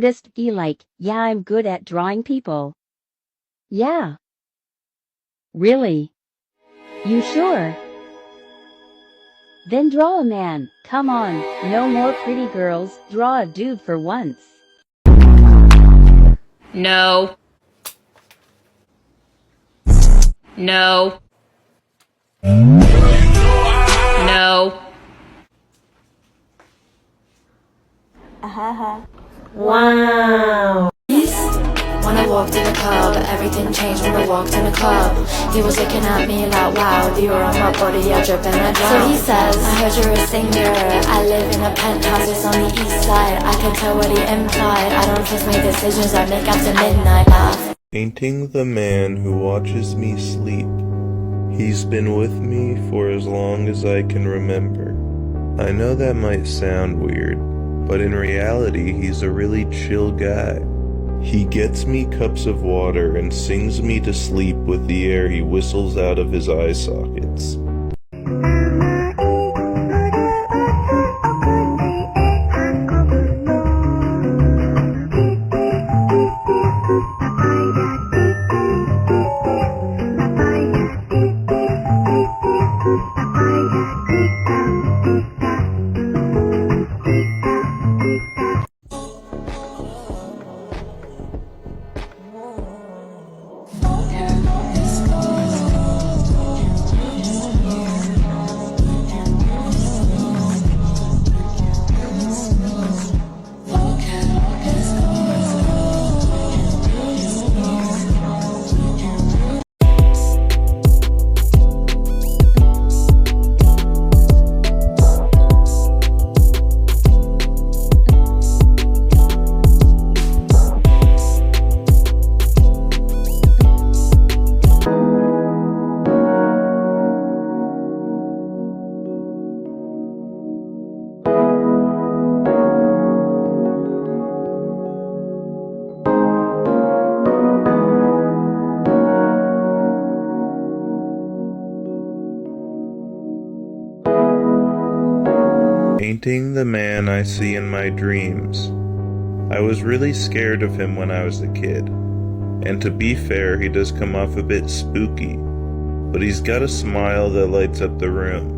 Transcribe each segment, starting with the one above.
Just be like, yeah, I'm good at drawing people. Yeah. Really? You sure? Then draw a man. Come on, no more pretty girls. Draw a dude for once. No. No. No. Wow. When I walked in the club, everything changed when I walked in the club. He was looking at me like, wow, you're on my body, I drip and I drop. So he says, I heard you're a singer, I live in a penthouse, it's on the east side. I can tell what he implied, I don't trust my decisions I make after midnight. Laugh. Painting the man who watches me sleep. He's been with me for as long as I can remember. I know that might sound weird, but in reality, he's a really chill guy. He gets me cups of water and sings me to sleep with the air he whistles out of his eye sockets. Painting the man I see in my dreams. I was really scared of him when I was a kid. And to be fair, he does come off a bit spooky. But he's got a smile that lights up the room.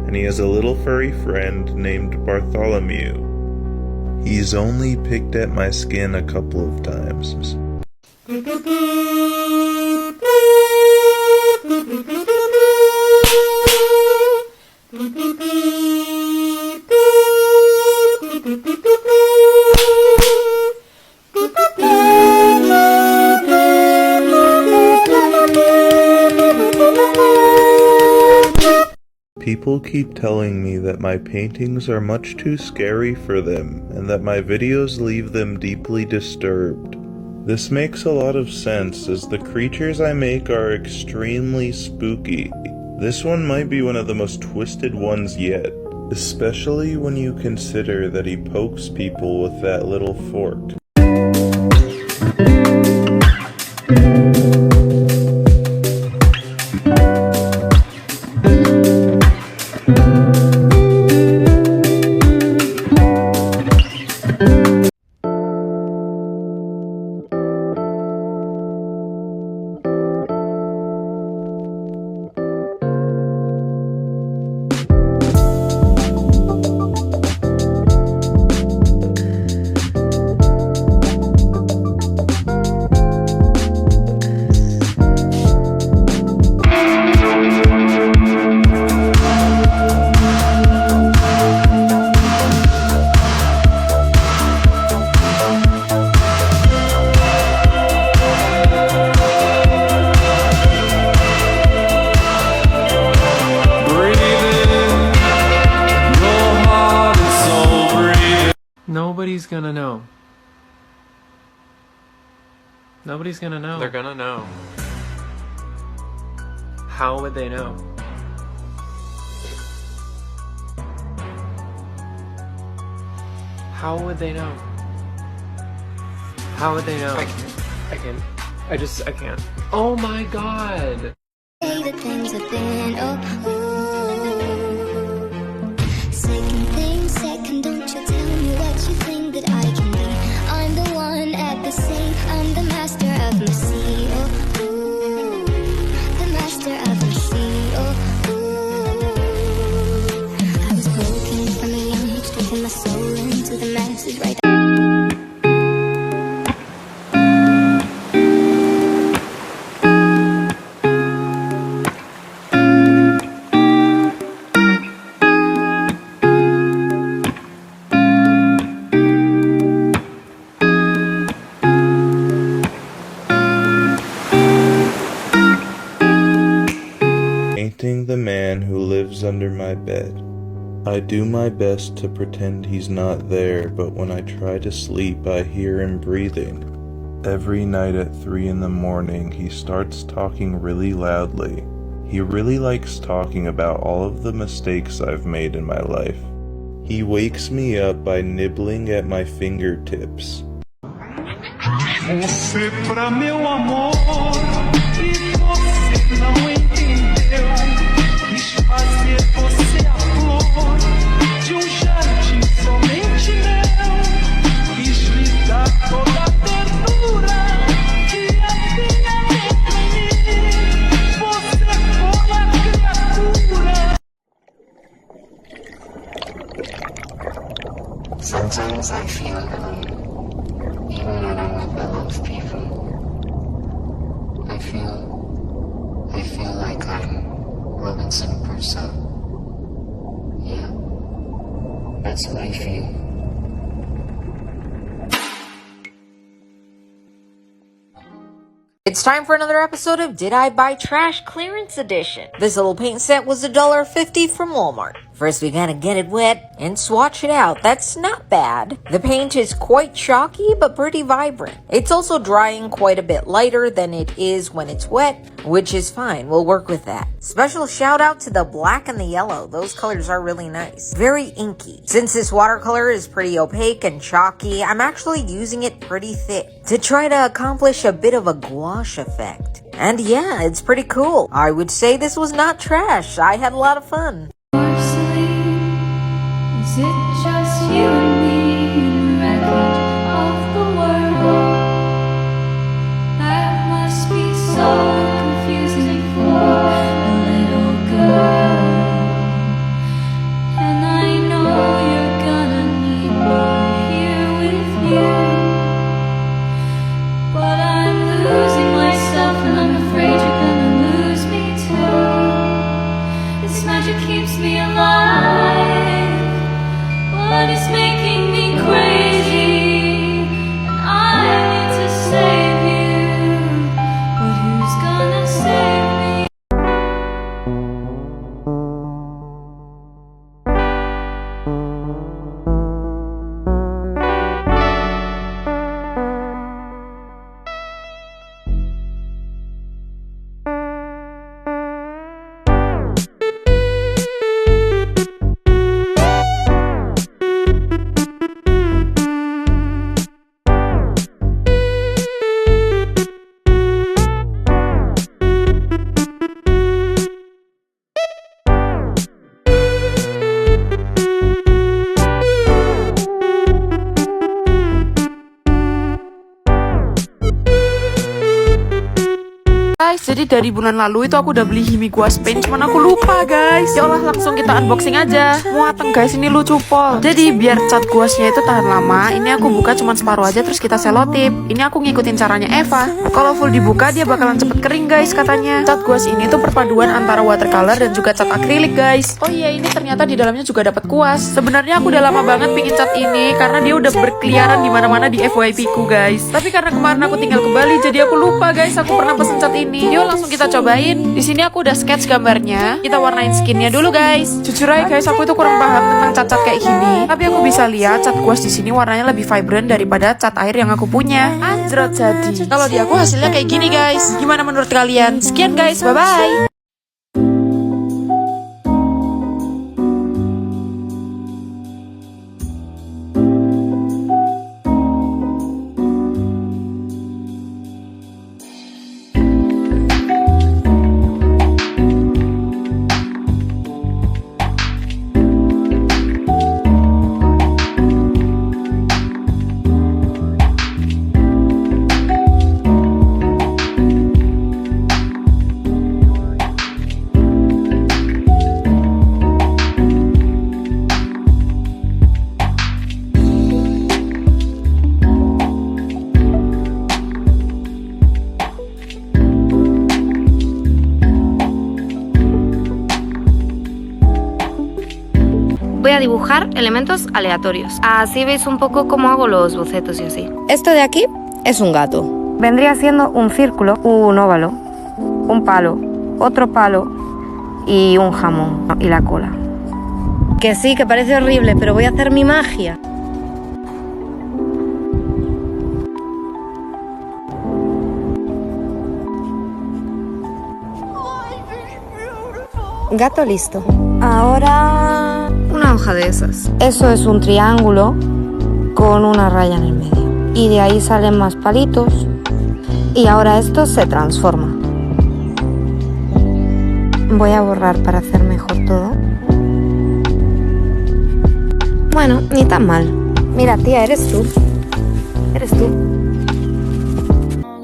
And he has a little furry friend named Bartholomew. He's only picked at my skin a couple of times. People keep telling me that my paintings are much too scary for them and that my videos leave them deeply disturbed. This makes a lot of sense as the creatures I make are extremely spooky. This one might be one of the most twisted ones yet, especially when you consider that he pokes people with that little fork. Nobody's gonna know. Nobody's gonna know. They're gonna know. How would they know? How would they know? How would they know? I can't. I can't. Oh my god! Say the things within, oh, ooh. Second thing, second, don't you tell me what you think that I can be. I'm the under my bed. I do my best to pretend he's not there, but when I try to sleep, I hear him breathing. Every night at 3 in the morning, he starts talking really loudly. He really likes talking about all of the mistakes I've made in my life. He wakes me up by nibbling at my fingertips. Você pra meu amor e você não entendeu. Quis fazer você a flor de jardim somente meu. Quis lhe dar toda a ternura que havia dentro de mim. Você foi a criatura. Sometimes I feel alone. Even when I'm with a lot of people, I feel like I'm Robinson Crusoe. Yeah, that's what I feel. It's time for another episode of Did I Buy Trash Clearance Edition. This little paint set was $1.50 from Walmart. First we gotta get it wet and swatch it out. That's not bad. The paint is quite chalky but pretty vibrant. It's also drying quite a bit lighter than it is when it's wet, which is fine. We'll work with that. Special shout out to the black and the yellow. Those colors are really nice. Very inky. Since this watercolor is pretty opaque and chalky, I'm actually using it pretty thick to try to accomplish a bit of a gouache effect. And yeah, it's pretty cool. I would say this was not trash. I had a lot of fun. Is it just you and me in the wreckage of the world? That must be so confusing for a little girl. And I know you're gonna need me here with you. But I'm losing myself and I'm afraid you're gonna lose me too. This magic keeps me alive, but it's making me crazy, and I need to save you, but who's gonna save me? Guys, jadi dari bulan lalu itu aku udah beli Himi Gouache Paint, cuman aku lupa guys. Ya Allah, langsung kita unboxing aja. Muateng guys, ini lucu pol. Jadi biar cat gouache-nya itu tahan lama, ini aku buka cuman separuh aja terus kita selotip. Ini aku ngikutin caranya Eva. Kalau full dibuka dia bakalan cepet kering guys katanya. Cat gouache ini tuh perpaduan antara watercolor dan juga cat akrilik guys. Oh iya, ini ternyata di dalamnya juga dapat kuas. Sebenarnya aku udah lama banget pingin cat ini karena dia udah berkeliaran di mana-mana di FYP ku guys. Tapi karena kemarin aku tinggal ke Bali jadi aku lupa guys aku pernah pesen cat ini. Yuk langsung kita cobain. Di sini aku udah sketch gambarnya. Kita warnain skinnya dulu guys. Jujur aja guys, aku itu kurang paham tentang cat-cat kayak gini. Tapi aku bisa lihat cat gouache di sini warnanya lebih vibrant daripada cat air yang aku punya. Anjrot jadi. Kalau di aku hasilnya kayak gini guys. Gimana menurut kalian? Sekian guys, bye bye. Voy a dibujar elementos aleatorios. Así veis un poco cómo hago los bocetos y así. Esto de aquí es un gato. Vendría siendo un círculo, un óvalo, un palo, otro palo y un jamón y la cola. Que sí, que parece horrible, pero voy a hacer mi magia. Gato listo. Ahora... Una hoja de esas. Eso es un triángulo con una raya en el medio. Y de ahí salen más palitos. Y ahora esto se transforma. Voy a borrar para hacer mejor todo. Bueno, ni tan mal. Mira, tía, eres tú. Eres tú.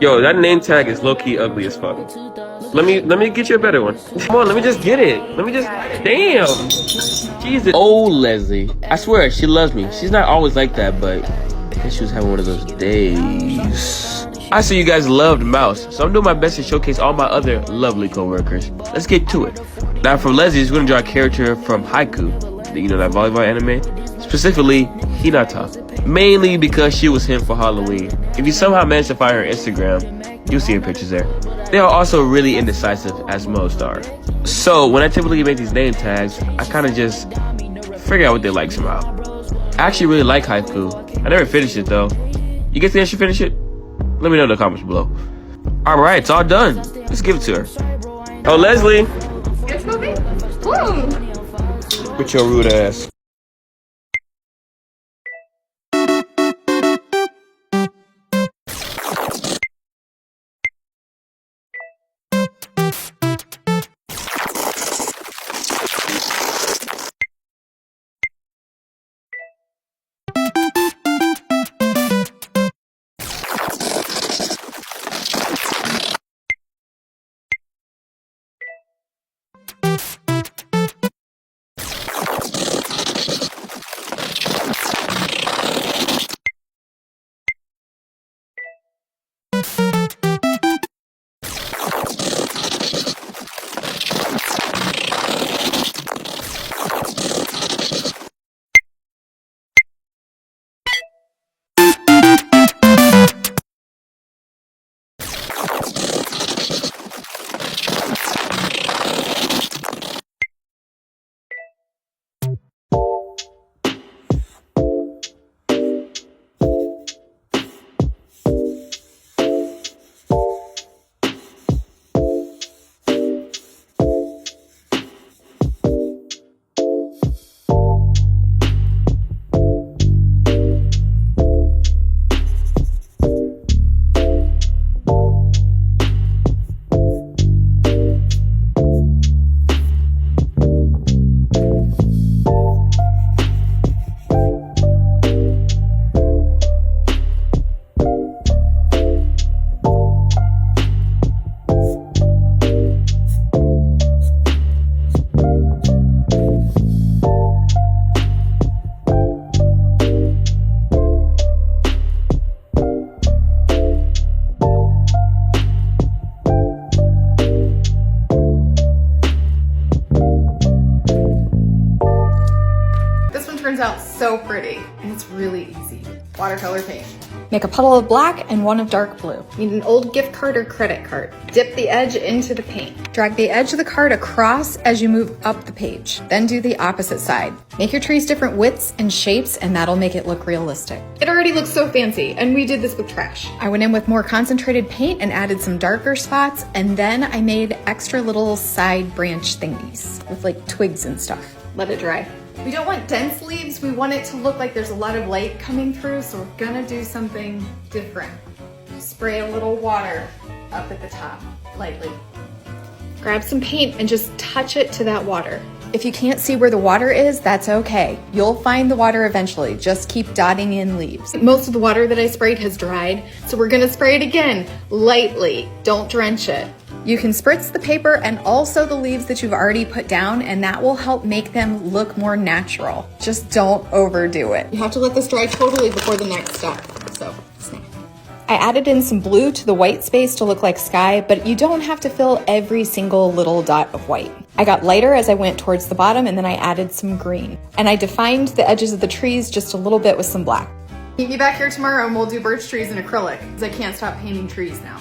Yo, that name tag is low-key ugly as fuck. Let me get you a better one. Come on, let me just get it. Let me just... Damn! Jesus. Oh, Leslie. I swear, she loves me. She's not always like that, but I guess she was having one of those days. I see you guys loved Mouse, so I'm doing my best to showcase all my other lovely co-workers. Let's get to it. Now for Leslie, she's going to draw a character from Haiku, you know, that volleyball anime, specifically Hinata, mainly because she was him for Halloween. If you somehow manage to find her Instagram, you'll see her pictures there. They are also really indecisive, as most are. So when I typically make these name tags, I kind of just figure out what they like somehow. I actually really like Haiku. I never finished it though. You guys think I should finish it? Let me know in the comments below. Alright, it's all done. Let's give it to her. Oh, Leslie! It's moving. Woo! With your rude ass. Turns out so pretty, and it's really easy. Watercolor paint. Make a puddle of black and one of dark blue. Need an old gift card or credit card. Dip the edge into the paint. Drag the edge of the card across as you move up the page. Then do the opposite side. Make your trees different widths and shapes, and that'll make it look realistic. It already looks so fancy, and we did this with trash. I went in with more concentrated paint and added some darker spots, and then I made extra little side branch thingies with like twigs and stuff. Let it dry. We don't want dense leaves, we want it to look like there's a lot of light coming through, so we're gonna do something different. Spray a little water up at the top, lightly. Grab some paint and just touch it to that water. If you can't see where the water is, that's okay. You'll find the water eventually, just keep dotting in leaves. Most of the water that I sprayed has dried, so we're gonna spray it again, lightly, don't drench it. You can spritz the paper and also the leaves that you've already put down, and that will help make them look more natural. Just don't overdo it. You have to let this dry totally before the next step, so snap. I added in some blue to the white space to look like sky, but you don't have to fill every single little dot of white. I got lighter as I went towards the bottom, and then I added some green. And I defined the edges of the trees just a little bit with some black. Meet me back here tomorrow and we'll do birch trees in acrylic, because I can't stop painting trees now.